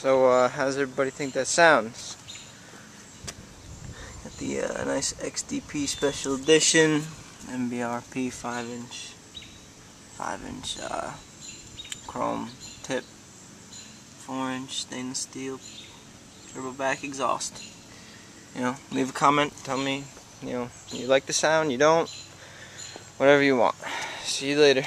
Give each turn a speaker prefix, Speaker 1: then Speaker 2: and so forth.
Speaker 1: So how does everybody think that sounds? Got the nice XDP Special Edition MBRP 5-inch chrome tip, 4-inch stainless steel turbo back exhaust. Leave a comment, tell me, you like the sound, you don't, whatever you want. See you later.